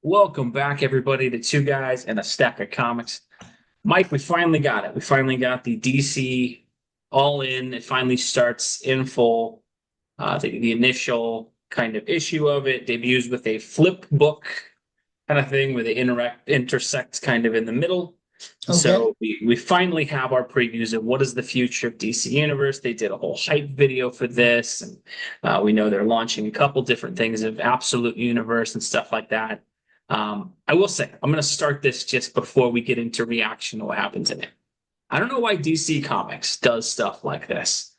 Welcome back, everybody, to Two Guys and a Stack of Comics. Mike, we finally got it. We finally got the DC all in. It finally starts in full. The initial kind of issue of it debuts with a flip book kind of thing where they intersect kind of in the middle. Okay. So we finally have our previews of what is the future of DC Universe. They did a whole hype video for this, and we know they're launching a couple different things of Absolute Universe and stuff like that. I will say, I'm going to start this just before we get into reaction to what happens in it. I don't know why DC Comics does stuff like this.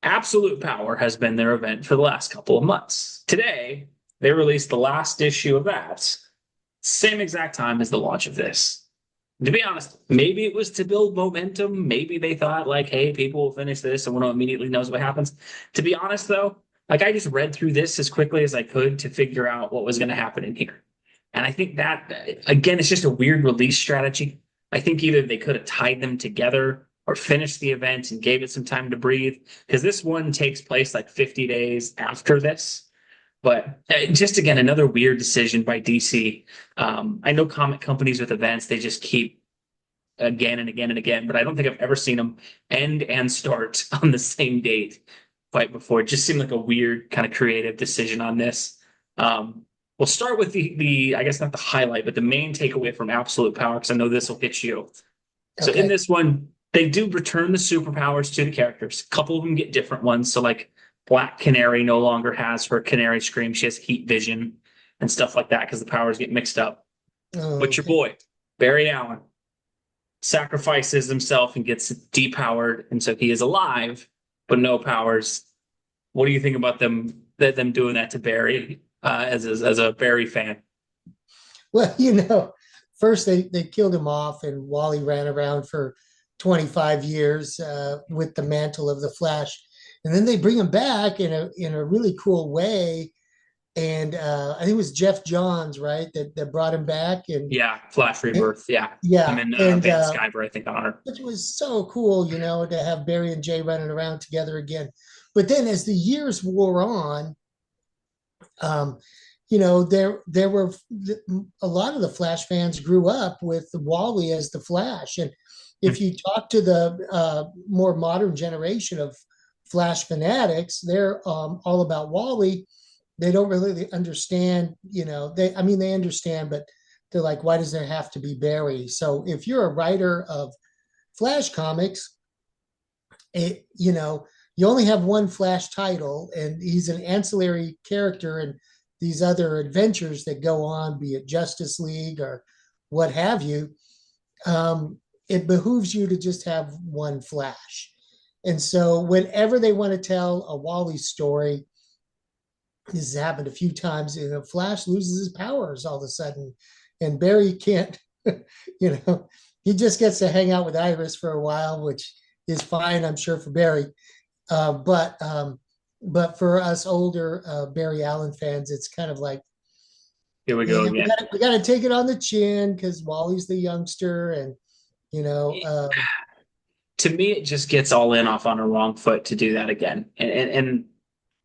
Absolute Power has been their event for the last couple of months. Today, they released the last issue of that, same exact time as the launch of this. To be honest, maybe it was to build momentum. Maybe they thought, like, hey, people will finish this and we'll immediately knows what happens. To be honest, though, like I just read through this as quickly as I could to figure out what was going to happen in here. And I think that, again, it's just a weird release strategy. I think either they could have tied them together or finished the event and gave it some time to breathe, because this one takes place like 50 days after this. But just again, another weird decision by DC. I know comic companies with events, they just keep again and again and again, but I don't think I've ever seen them end and start on the same date quite before. It just seemed like a weird kind of creative decision on this. We'll start with the I guess not the highlight, but the main takeaway from Absolute Power, because I know this will hit you. So in Okay. this one, they do return the superpowers to the characters. A couple of them get different ones. So like Black Canary no longer has her canary scream. She has heat vision and stuff like that because the powers get mixed up. But your Okay. boy, Barry Allen, sacrifices himself and gets depowered, and so he is alive, but no powers. What do you think about them doing that to Barry as a Barry fan? Well, first they killed him off, and Wally ran around for 25 years with the mantle of the Flash, and then they bring him back in a really cool way. And I think it was Jeff Johns, right, that brought him back, and Yeah, Flash Rebirth. Yeah, him yeah, and and Van Sciver, I think, on her. it was so cool, to have Barry and Jay running around together again. But then as the years wore on, um, there were a lot of the Flash fans grew up with Wally as the Flash, and if you talk to the more modern generation of Flash fanatics, they're all about Wally. They don't really understand, they understand, but they're like, why does there have to be Barry? So if you're a writer of Flash comics, you only have one Flash title, and he's an ancillary character in these other adventures that go on, be it Justice League or what have you. It behooves you to just have one Flash. And so, whenever they want to tell a Wally story, this has happened a few times. Flash loses his powers all of a sudden, and Barry can't. you know, he just gets to hang out with Iris for a while, which is fine, I'm sure, for Barry. But for us older Barry Allen fans, it's kind of like, Here we go yeah, again. we got to take it on the chin because Wally's the youngster, and you know, um, To me, it just gets all in off on a wrong foot to do that again. And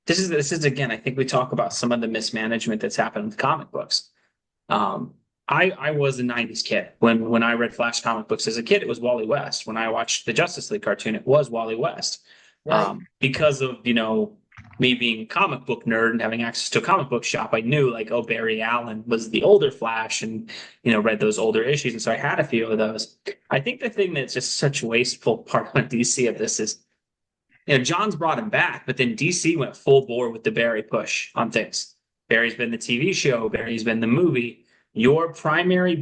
this is again, I think we talk about some of the mismanagement that's happened with comic books. I was a '90s kid when I read Flash comic books as a kid. It was Wally West. When I watched the Justice League cartoon, it was Wally West. right. Because of me being a comic book nerd and having access to a comic book shop, I knew like, oh, Barry Allen was the older Flash, and read those older issues, and so I had a few of those. I think the thing that's just such a wasteful part of DC of this is, John's brought him back, but then DC went full bore with the Barry push on things. Barry's been the TV show, Barry's been the movie. Your primary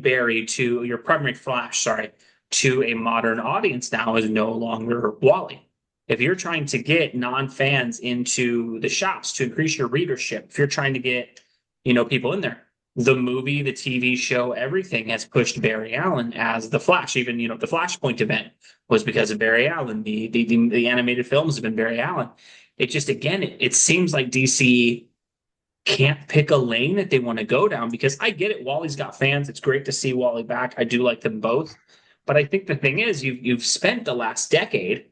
Flash, sorry, to a modern audience now is no longer Wally. If you're trying to get non-fans into the shops to increase your readership, if you're trying to get, people in there, the movie, the TV show, everything has pushed Barry Allen as the Flash. Even, the Flashpoint event was because of Barry Allen. The animated films have been Barry Allen. It just, again, it seems like DC can't pick a lane that they want to go down, because I get it. Wally's got fans. It's great to see Wally back. I do like them both. But I think the thing is, you've spent the last decade,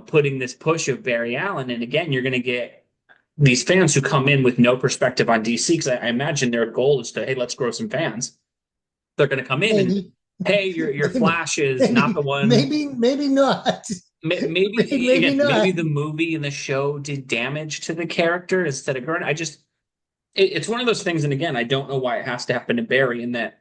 putting this push of Barry Allen, and again, you're going to get these fans who come in with no perspective on DC, because I imagine their goal is to, hey, let's grow some fans. They're going to come in and, Maybe, hey, your maybe, Flash is not the maybe, one. maybe not. Maybe Maybe again, maybe not. the movie and the show did damage to the character instead of Gurren. It's one of those things, and again, I don't know why it has to happen to Barry. In that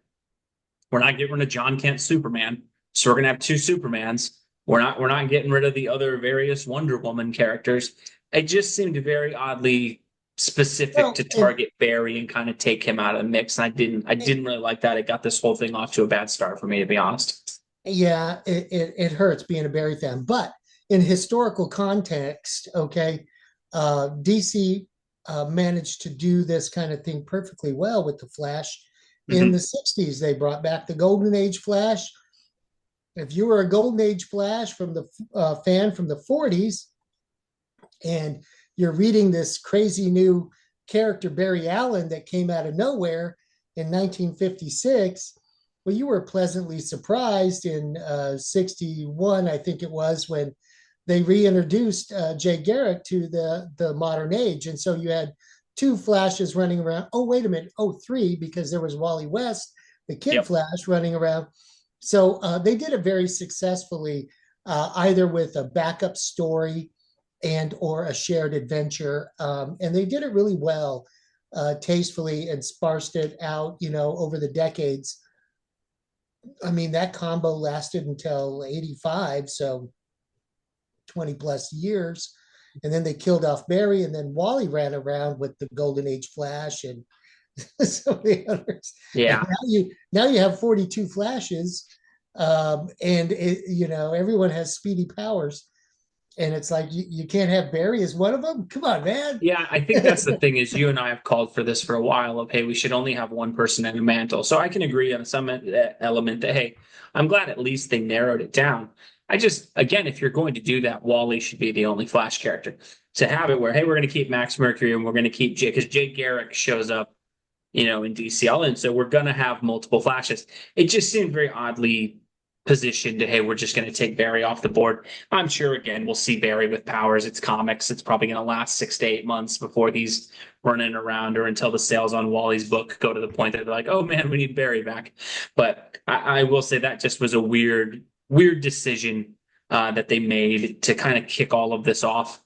we're not getting rid of John Kent's Superman, so we're gonna have two Supermans. We're not getting rid of the other various Wonder Woman characters. It just seemed very oddly specific to Well, and target Barry and kind of take him out of the mix. And I didn't really like that. It got this whole thing off to a bad start for me, to be honest. yeah, it hurts being a Barry fan, but in historical context, okay, DC managed to do this kind of thing perfectly well with the Flash in Mhm. the 60s. They brought back the Golden Age Flash. If you were a Golden Age Flash from the fan from the 40s, and you're reading this crazy new character Barry Allen that came out of nowhere in 1956, well, you were pleasantly surprised in 61, I think it was, when they reintroduced Jay Garrick to the modern age. And so you had two Flashes running around. Oh, wait a minute. Oh, three, because there was Wally West, the Kid Yep. Flash, running around. So they did it very successfully, either with a backup story and or a shared adventure. And they did it really well, tastefully, and sparsed it out, over the decades. I mean, that combo lasted until 85, so 20 plus years. And then they killed off Barry, and then Wally ran around with the Golden Age Flash and so many others. And Yeah. now you have 42 Flashes, and everyone has speedy powers. And it's like you can't have Barry as one of them. Come on, man. Yeah, I think that's the thing is you and I have called for this for a while of, hey, we should only have one person in a mantle. So I can agree on some element that, hey, I'm glad at least they narrowed it down. I just, again, if you're going to do that, Wally should be the only Flash character. To have it where, hey, we're going to keep Max Mercury and we're going to keep Jay, because Jay Garrick shows up, in DCL. And so we're going to have multiple Flashes. It just seemed very oddly positioned to, hey, we're just going to take Barry off the board. I'm sure, again, we'll see Barry with powers. It's comics. It's probably going to last 6 to 8 months before he's running around or until the sales on Wally's book go to the point that they're like, oh man, we need Barry back. But I will say that just was a weird decision that they made to kind of kick all of this off.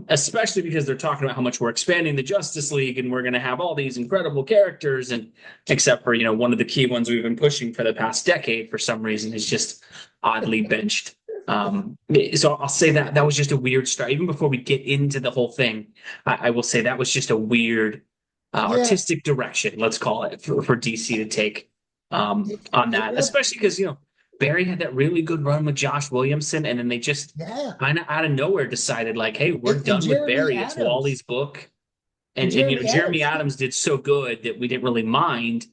Especially because they're talking about how much we're expanding the Justice League and we're going to have all these incredible characters, and except for one of the key ones we've been pushing for the past decade for some reason is just oddly benched. So I'll say that was just a weird start. Even before we get into the whole thing, I will say that was just a weird Yeah, artistic direction, let's call it, for DC to take on it that, was. especially because Barry had that really good run with Josh Williamson, and then they just Yeah. kind of out of nowhere decided like, hey, we're And done with Jeremy Barry. It's Adams. Wally's book, And and Jeremy Jeremy Adams too. Adams did so good that we didn't really mind,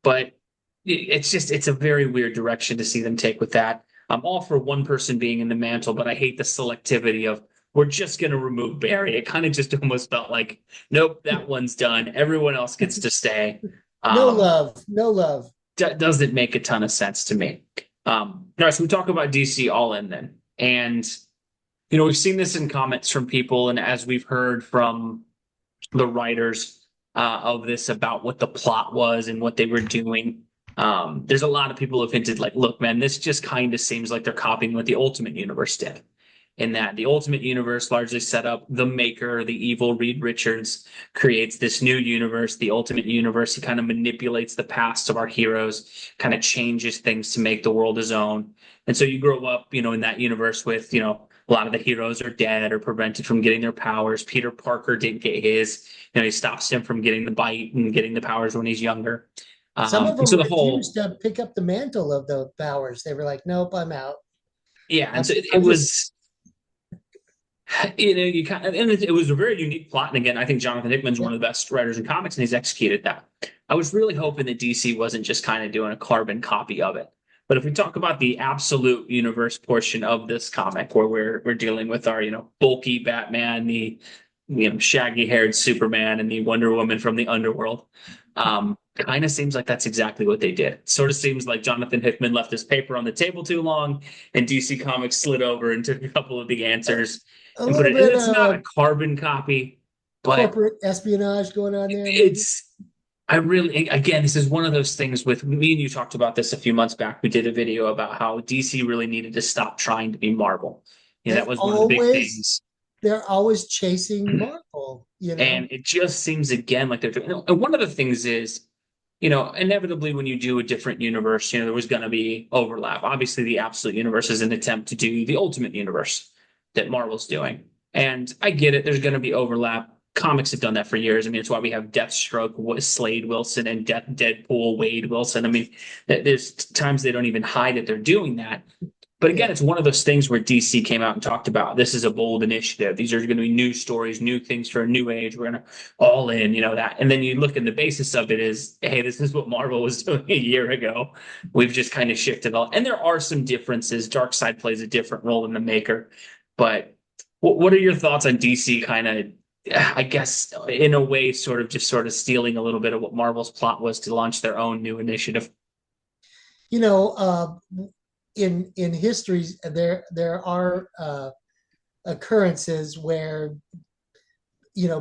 but it's a very weird direction to see them take with that. I'm all for one person being in the mantle, but I hate the selectivity of we're just going to remove Barry. It kind of just almost felt like, nope, that one's done. Everyone else gets to stay. No Um, love. No love. doesn't make a ton of sense to me. All right, so we talk about DC All In then, and we've seen this in comments from people, and as we've heard from the writers of this about what the plot was and what they were doing. There's a lot of people who have hinted, like, look, man, this just kind of seems like they're copying what the Ultimate Universe did. In that the Ultimate Universe largely set up the maker, the evil Reed Richards, creates this new universe, the Ultimate Universe. He kind of manipulates the past of our heroes, kind of changes things to make the world his own. And so you grow up, in that universe with, a lot of the heroes are dead or prevented from getting their powers. Peter Parker didn't get his. He stops him from getting the bite and getting the powers when he's younger. Some of And them so the whole, refused to pick up the mantle of the powers. They were like, "Nope, I'm out. yeah, and I'm, so it I'm just." was, you kind of, and it was a very unique plot. And again, I think Jonathan Hickman's Yeah, one of the best writers in comics, and he's executed that. I was really hoping that DC wasn't just kind of doing a carbon copy of it. But if we talk about the absolute universe portion of this comic, where we're dealing with our bulky Batman, the shaggy haired Superman, and the Wonder Woman from the underworld, kind of seems like that's exactly what they did. It sort of seems like Jonathan Hickman left his paper on the table too long, and DC Comics slid over and took a couple of the answers a and put little it. And bit it's not a of carbon copy, But corporate espionage going on there, maybe. it's I really, again, this is one of those things with me and you talked about this a few months back. We did a video about how DC really needed to stop trying to be Marvel. They That was one of the big always things. they're always chasing Marvel, you know. And it just seems again like they're doing. And one of the things is, inevitably when you do a different universe, there was going to be overlap. Obviously, the Absolute Universe is an attempt to do the Ultimate Universe that Marvel's doing. And I get it, there's going to be overlap. Comics have done that for years. I mean, it's why we have Deathstroke, Slade Wilson, and Deadpool, Wade Wilson. I mean, there's times they don't even hide that they're doing that. But Yeah. again, it's one of those things where DC came out and talked about this is a bold initiative. These are going to be new stories, new things for a new age. We're going to all in, that. And then you look at the basis of it is, hey, this is what Marvel was doing a year ago. We've just kind of shifted all. And there are some differences. Darkseid plays a different role in the maker. But what are your thoughts on DC kind of, I guess, in a way, sort of stealing a little bit of what Marvel's plot was to launch their own new initiative? You know, in history, there are occurrences where,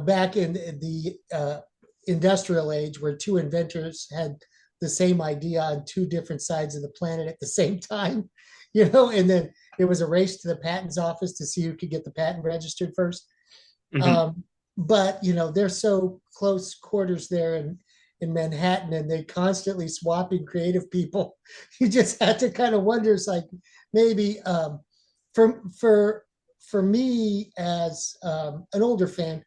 back in the industrial age, where two inventors had the same idea on two different sides of the planet at the same time, and then it was a race to the patents office to see who could get the patent registered first. Hmm. But they're so close quarters there in Manhattan, and they constantly swapping creative people. You just had to kind of wonder. It's like maybe for for for me as an older fan,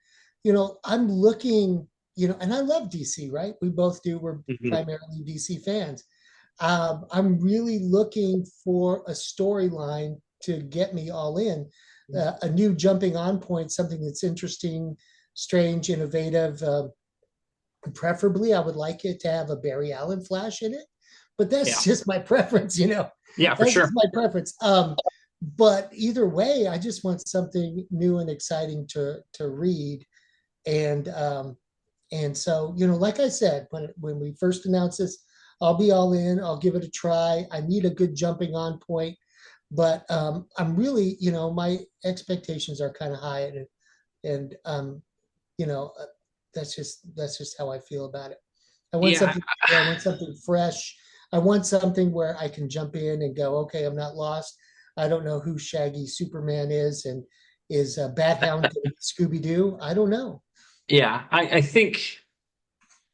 I'm looking, and I love DC. Right, we both do. We're Hmm. primarily DC fans. I'm really looking for a storyline to get me all in, a new jumping on point, something that's interesting, strange, innovative. Preferably, I would like it to have a Barry Allen flash in it, but Yeah. that's just my preference. Yeah, for That's just sure. my preference. But either way, I just want something new and exciting to read, and so like I said, when we first announced this, I'll be all in. I'll give it a try. I need a good jumping on point, but I'm really, my expectations are kind of high, and you know, uh, that's just how I feel about it. I want Yeah, something new. I want something fresh. I want something where I can jump in and go, okay, I'm not lost. I don't know who Shaggy Superman is, and is Bat Hound going to be Scooby Doo? I don't know. yeah. I think,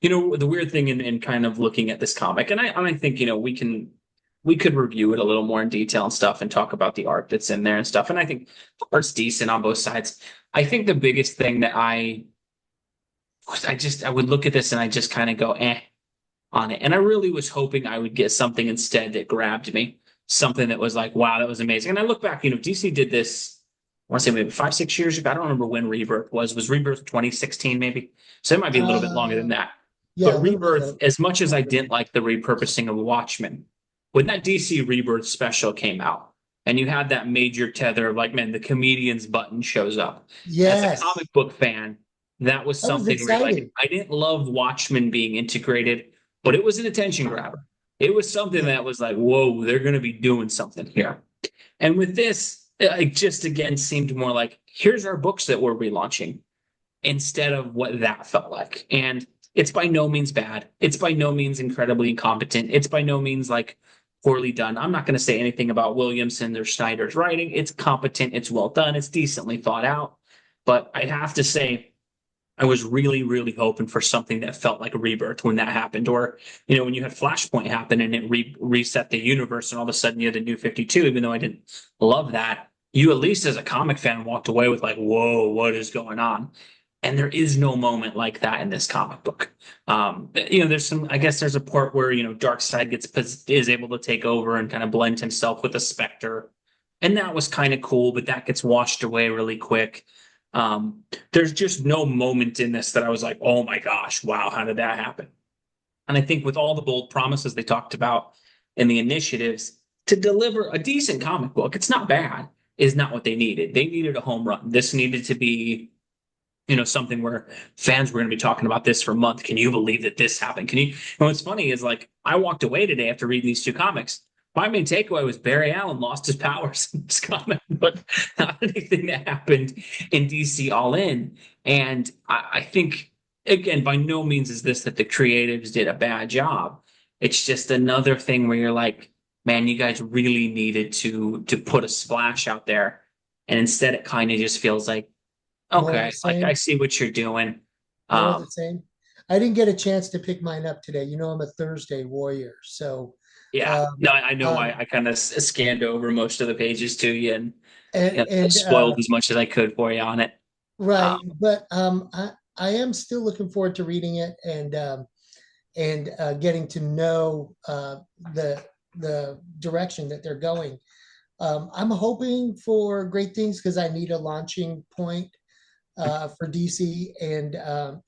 the weird thing in kind of looking at this comic, and I think, we could review it a little more in detail and stuff and talk about the art that's in there and stuff. And I think the art's decent on both sides. I think the biggest thing that I would look at this and I just kind of go, on it. And I really was hoping I would get something instead that grabbed me, something that was like, wow, that was amazing. And I look back, DC did this, I want to say maybe 5, 6 years ago. I don't remember when Rebirth was. Was Rebirth 2016 maybe? So it might be a little bit longer than Uh, that. yeah, But a little bit Rebirth, as much as I didn't like the repurposing of Watchmen, when that DC Rebirth special came out, and you had that major tether of like, man, the comedian's button shows up. As a yes, comic book fan, that was that was something where you're like, exciting. I didn't love Watchmen being integrated, but it was an attention grabber. It was something Yeah, that was like, whoa, they're going to be doing something here. And with this, it just again seemed more like, here's our books that we're relaunching instead of what that felt like. And it's by no means bad. It's by no means incredibly incompetent. It's by no means like poorly done. I'm not going to say anything about Williamson or Snyder's writing. It's competent. It's well done. It's decently thought out. But I have to say, I was really, really hoping for something that felt like a rebirth when that happened, or when you had Flashpoint happen and it reset the universe, and all of a sudden you had a new 52. Even though I didn't love that, you at least as a comic fan walked away with like, "Whoa, what is going on?" And there is no moment like that in this comic book. There's some. I guess there's a part where Darkseid is able to take over and kind of blend himself with the Spectre, and that was kind of cool, but that gets washed away really quick. There's just no moment in this that I was like, oh my gosh, wow, how did that happen? And I think with all the bold promises they talked about in the initiatives to deliver a decent comic book, it's not bad, is not what they needed. They needed a home run. This needed to be, something where fans were going to be talking about this for a month. Can you believe that this happened? And what's funny is like, I walked away today after reading these two comics. My main takeaway was Barry Allen lost his powers in this comic, but not anything that happened in DC All In. And I think, again, by no means is this that the creatives did a bad job. It's just another thing where you're like, man, you guys really needed to put a splash out there. And instead it kind of just feels like, More of the okay, like I same. see what you're doing. More of the Um, same. I didn't get a chance to pick mine up today. You know, I'm a Thursday warrior, so yeah, um, no, I know um, I kind of scanned over most of the pages to you and and you know, spoiled as much as I could for you on it. Um, right, but I am still looking forward to reading it and getting to know the direction that they're going. I'm hoping for great things because I need a launching point for DC, and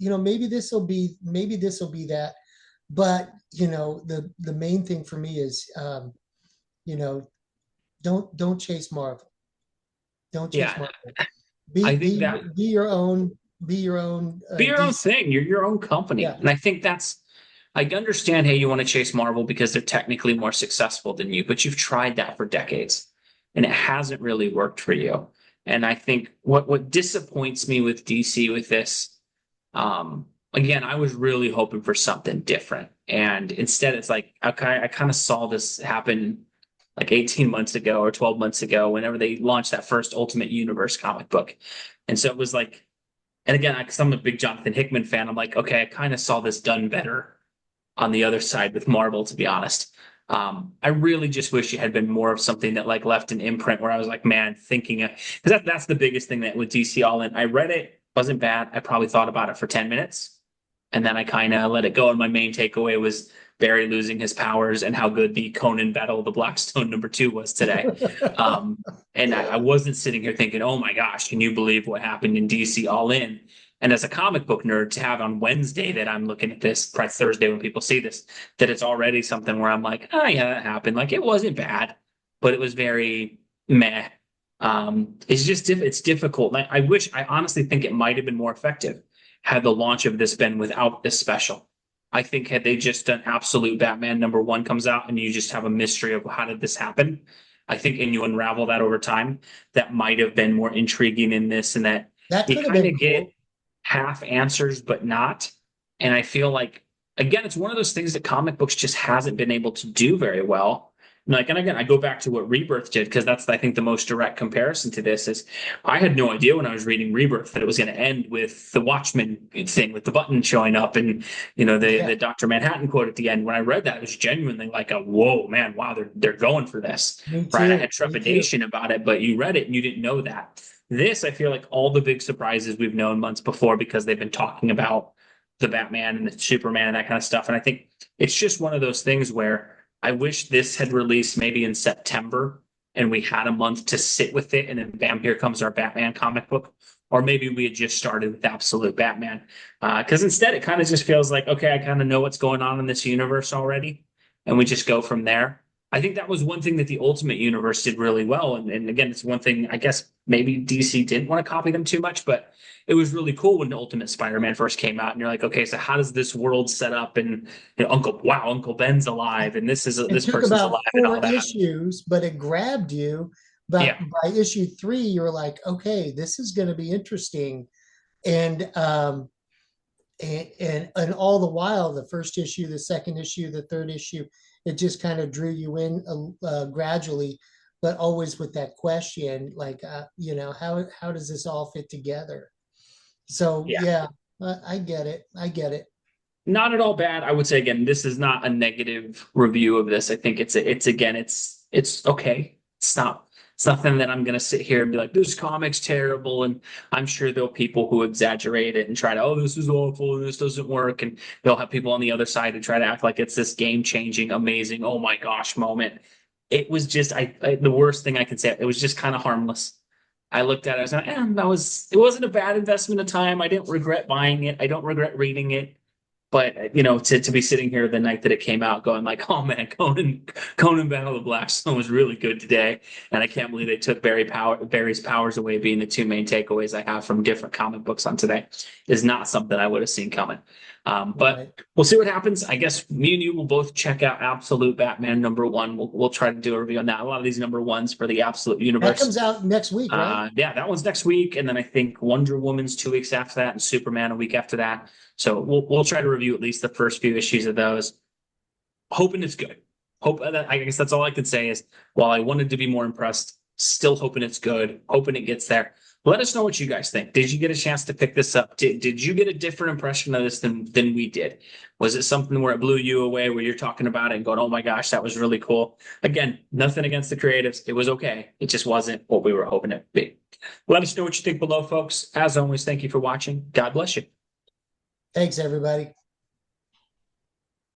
maybe this will be that. But the main thing for me is you know don't chase Marvel. Don't chase yeah, Marvel. I Be think be that be your own. Be your own be your own DC. thing. You're your own company. Yeah, And I think that's, I understand, hey, you want to chase Marvel because they're technically more successful than you, but you've tried that for decades and it hasn't really worked for you. And I think what disappoints me with DC with this, again, I was really hoping for something different. And instead it's like, okay, I kind of saw this happen like 18 months ago or 12 months ago, whenever they launched that first Ultimate Universe comic book. And so it was like, and again, because I'm a big Jonathan Hickman fan, I'm like, okay, I kind of saw this done better on the other side with Marvel, to be honest. I really just wish it had been more of something that like left an imprint where I was like, man, thinking because that's the biggest thing that with DC All In. I read it, wasn't bad. I probably thought about it for 10 minutes, and then I kind of let it go. And my main takeaway was Barry losing his powers and how good the Conan Battle of the Blackstone #2 was today. Um, and I wasn't sitting here thinking, oh my gosh, can you believe what happened in DC All In? And as a comic book nerd, to have on Wednesday that I'm looking at this, probably Thursday when people see this, that it's already something where I'm like, oh yeah, that happened. Like it wasn't bad, but it was very meh. It's just it's difficult. I wish, I honestly think it might have been more effective had the launch of this been without this special. I think had they just done Absolute Batman #1 comes out and you just have a mystery of how did this happen, I think, and you unravel that over time, that might have been more intriguing in this, and that that you could have kind been of get cool. half answers, but not. And I feel like, again, it's one of those things that comic books just hasn't been able to do very well. Like, and again, I go back to what Rebirth did because that's, I think, the most direct comparison to this is I had no idea when I was reading Rebirth that it was going to end with the Watchmen thing with the button showing up and the Yeah, Dr. Manhattan quote at the end. When I read that, it was genuinely like a whoa, man, wow, they're going for this, me right? I too. had Me too. trepidation about it, but you read it and you didn't know that. This, I feel like all the big surprises we've known months before because they've been talking about the Batman and the Superman and that kind of stuff. And I think it's just one of those things where I wish this had released maybe in September and we had a month to sit with it and then bam, here comes our Batman comic book. Or maybe we had just started with Absolute Batman. Because instead it kind of just feels like, okay, I kind of know what's going on in this universe already. And we just go from there. I think that was one thing that the Ultimate Universe did really well. And again, it's one thing I guess maybe DC didn't want to copy them too much, but it was really cool when the Ultimate Spider-Man first came out, and you're like, okay, so how does this world set up? And Uncle Ben's alive, and It this took person's alive, about and four all that. issues, but it grabbed you. But Yeah, by issue three, you were like, okay, this is going to be interesting. And and all the while, the first issue, the second issue, the third issue, it just kind of drew you in gradually, but always with that question, like, how does this all fit together? So yeah, yeah, I get it. I get it. not at all bad. I would say again, this is not a negative review of this. I think it's again, it's okay. It's nothing that I'm gonna sit here and be like, this comic's terrible. And I'm sure there'll people who exaggerate it and try to, oh, this is awful and this doesn't work. And they'll have people on the other side who try to act like it's this game-changing, amazing, oh my gosh moment. It was just the worst thing I can say. It was just kind of harmless. I looked at it, I was like, it wasn't a bad investment of time. I didn't regret buying it. I don't regret reading it. But to be sitting here the night that it came out, going like, "Oh man, Conan Battle of Blackstone was really good today," and I can't believe they took Barry's powers away, being the two main takeaways I have from different comic books on today, is not something I would have seen coming. But Right. we'll see what happens. I guess me and you will both check out Absolute Batman #1. We'll try to do a review on that. A lot of these #1s for the Absolute That Universe. comes out next week, right? Yeah, that one's next week, and then I think Wonder Woman's 2 weeks after that, and Superman a week after that. So we'll try to review at least the first few issues of those. Hoping it's good. I guess that's all I could say is while I wanted to be more impressed, still hoping it's good, hoping it gets there. Let us know what you guys think. Did you get a chance to pick this up? Did you get a different impression of this than we did? Was it something where it blew you away, where you're talking about it and going, "Oh my gosh, that was really cool"? Again, nothing against the creatives. It was okay. It just wasn't what we were hoping it would be. Let us know what you think below, folks. As always, thank you for watching. God bless you. Thanks, everybody.